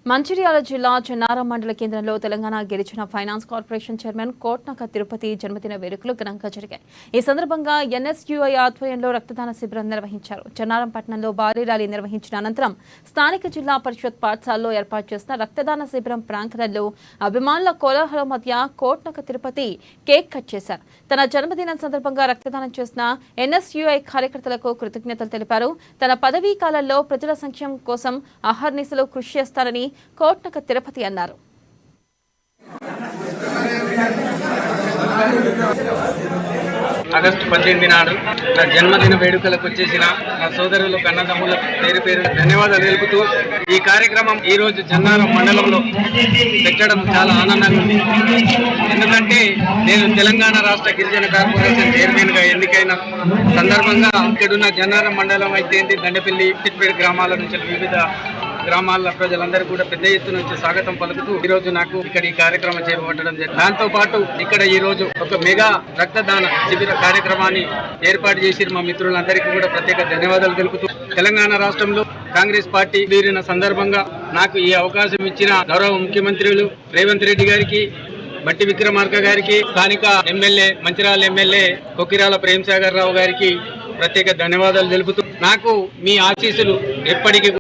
మంచిర్యాల జిల్లా చెన్నారం మండల కేంద్రంలో తెలంగాణ గిరిజన ఫైనాన్స్ కార్పొరేషన్ చైర్మన్ కోట్నక తిరుపతి జన్మదిన వేడుకలు ఘనంగా జరిగాయి. ఈ సందర్భంగా ఎన్ఎస్యుఐ ఆధ్వర్యంలో రక్తదాన శిబిరం నిర్వహించారు. చెన్నారం పట్టణంలో భారీ ర్యాలీ నిర్వహించిన అనంతరం స్థానిక జిల్లా పరిషత్ పాఠశాలలో ఏర్పాటు చేసిన రక్తదాన శిబిరం ప్రాంగణంలో అభిమానుల కోలాహలం మధ్య కోట్నక తిరుపతి కేక్ కట్ చేశారు. తన జన్మదినం సందర్భంగా రక్తదానం చేసిన ఎన్ఎస్యుఐ కార్యకర్తలకు కృతజ్ఞతలు తెలిపారు. తన పదవీ కాలంలో ప్రజల సంక్షేమం కోసం అహర్నిశలు కృషి చేస్తారని కోట్నక తిరుపతి అన్నారు. ఆగస్టు 18 నాడు నా జన్మదిన వేడుకలకు వచ్చేసిన నా సోదరులు కన్నదమ్ముల పేరు పేరు ధన్యవాదాలు తెలుపుతూ ఈ కార్యక్రమం ఈ రోజు చెన్నారం మండలంలో పెట్టడం చాలా ఆనందంగా ఉంది. ఎందుకంటే నేను తెలంగాణ రాష్ట్ర గిరిజన కార్పొరేషన్ చైర్మన్ గా ఎన్నికైన సందర్భంగా ఇక్కడున్న చెన్నారం మండలం అయితే దండపల్లి చిట్పేట గ్రామాల నుంచి వివిధ గ్రామాల ప్రజలందరూ కూడా పెద్ద ఎత్తున నుంచి స్వాగతం పలుకుతూ ఈ రోజు నాకు ఇక్కడ ఈ కార్యక్రమం చేపట్టడం జరిగింది. దాంతో పాటు ఇక్కడ ఈ రోజు ఒక మెగా రక్తదాన శిబిర కార్యక్రమాన్ని ఏర్పాటు చేసి మా మిత్రులందరికీ కూడా ప్రత్యేక ధన్యవాదాలు తెలుపుతూ తెలంగాణ రాష్ట్రంలో కాంగ్రెస్ పార్టీ తీరిన సందర్భంగా నాకు ఈ అవకాశం ఇచ్చిన గౌరవ ముఖ్యమంత్రులు రేవంత్ రెడ్డి గారికి, బట్టి విక్రమార్క గారికి, స్థానిక ఎమ్మెల్యే మంచిర్యాల ఎమ్మెల్యే కొకిరాల ప్రేమ్ సాగర్ రావు గారికి ప్రత్యేక ధన్యవాదాలు తెలుపుతూ నాకు మీ ఆశీస్సులు ఎప్పటికీ